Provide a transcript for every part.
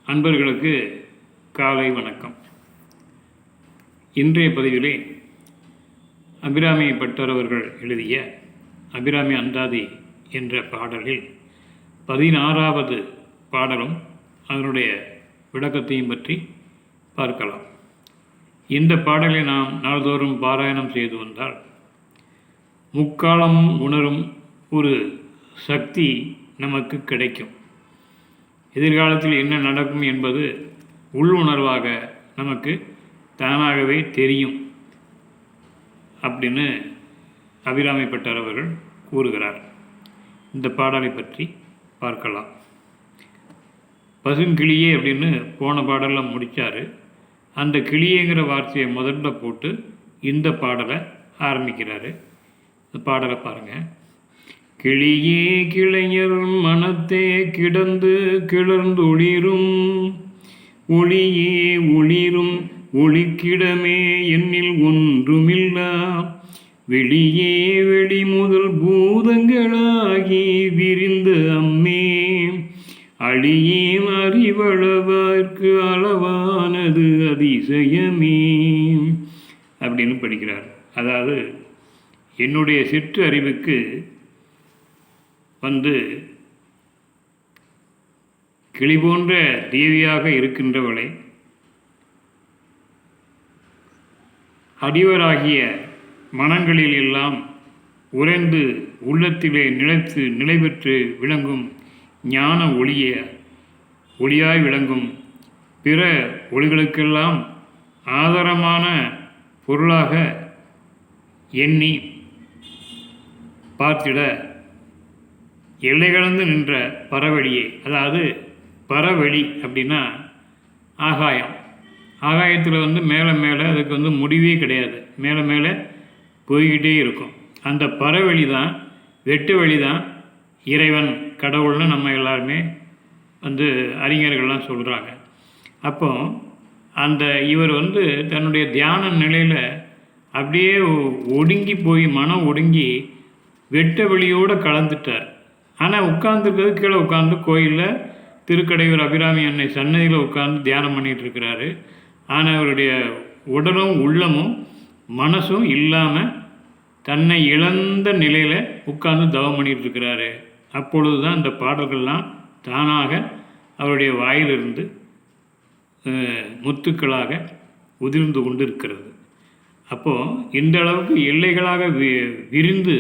அன்பர்களுக்கு காலை வணக்கம். இன்றைய பதிவிலே அபிராமி பட்டர் அவர்கள் எழுதிய அபிராமி அந்தாதி என்ற பாடலில் 16வது பாடலும் அதனுடைய விளக்கத்தையும் பற்றி பார்க்கலாம். இந்த பாடலை நாம் நாள்தோறும் பாராயணம் செய்து வந்தால் முக்காலமும் உணரும் ஒரு சக்தி நமக்கு கிடைக்கும். எதிர்காலத்தில் என்ன நடக்கும் என்பது உள்ளுணர்வாக நமக்கு தானாகவே தெரியும் அப்படின்னு அபிராமி பட்டர் அவர்கள் கூறுகிறார். இந்த பாடலை பற்றி பார்க்கலாம். பசுங்கிளியே அப்படின்னு போன பாடலில் முடித்தார். அந்த கிளியேங்கிற வார்த்தையை முதல்ல போட்டு இந்த பாடலை ஆரம்பிக்கிறாரு. இந்த பாடலை பாருங்கள். கிளியே கிளைஞர் மனத்தே கிடந்து கிளர்ந்தொளிரும் ஒளியே ஒளிரும் ஒளிக்கிடமே என்னில் ஒன்றுமில்லா வெளியே வெளி முதல் பூதங்களாகி விரிந்த அம்மே அழியே அறிவளவார்க்கு அளவானது அதிசயமே அப்படின்னு படிக்கிறார். அதாவது என்னுடைய சிற்று அறிவுக்கு கிளி போன்ற தேவியாக இருக்கின்றவளை அடிவராகிய மனங்களில் எல்லாம் உறைந்து உள்ளத்திலே நிலை பெற்று விளங்கும் ஞான ஒளியாய் விளங்கும் பிற ஒளிகளுக்கெல்லாம் ஆதாரமான பொருளாக எண்ணி பார்த்திட எல்லை கடந்து நின்ற பரவெளியே, அதாவது பரவெளி அப்படின்னா ஆகாயத்தில் மேலே மேலே அதுக்கு முடிவே கிடையாது, மேலே மேலே போய்கிட்டே இருக்கும். அந்த பரவெளி தான் வெட்டு வழி தான் இறைவன் கடவுள்னு நம்ம எல்லாருமே அறிஞர்கள்லாம் சொல்கிறாங்க. அப்போ அந்த இவர் தன்னுடைய தியான நிலையில் அப்படியே ஒடுங்கி போய் மனம் ஒடுங்கி வெட்ட வெளியோடு கலந்துட்டார். ஆனால் உட்கார்ந்துருக்கிறது கீழே உட்காந்து கோயிலில் திருக்கடையூர் அபிராமி அன்னை சன்னதியில் உட்காந்து தியானம் பண்ணிகிட்டு இருக்கிறாரு. ஆனால் அவருடைய உடலும் உள்ளமும் மனசும் இல்லாமல் தன்னை இழந்த நிலையில் உட்கார்ந்து தவம் பண்ணிகிட்டு இருக்கிறாரு. அப்பொழுது தான் இந்த பாடல்கள்லாம் தானாக அவருடைய வாயிலிருந்து முத்துக்களாக உதிர்ந்து கொண்டு இருக்கிறது. அப்போது இந்த அளவுக்கு எல்லைகளாக விரிந்து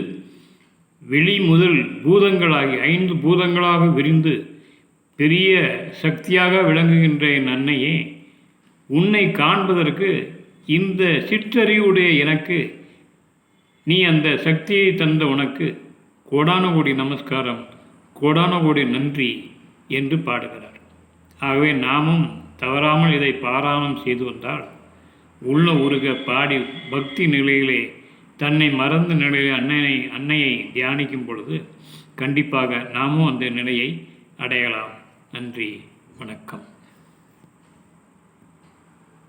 வெளி முதல் பூதங்களாகி 5 பூதங்களாக விரிந்து பெரிய சக்தியாக விளங்குகின்ற என் அன்னையே, உன்னை காண்பதற்கு இந்த சிற்றறிவுடைய எனக்கு நீ அந்த சக்தியை தந்த உனக்கு கோடான கோடி நமஸ்காரம், கோடான கோடி நன்றி என்று பாடுகிறார். ஆகவே நாமும் தவறாமல் இதை பாராயணம் செய்து வந்தால் உள்ள உருக பாடி பக்தி நிலையிலே தன்னை மறந்த நிலையில் அன்னையை தியானிக்கும் பொழுது கண்டிப்பாக நாமும் அந்த நிலையை அடையலாம். நன்றி, வணக்கம்.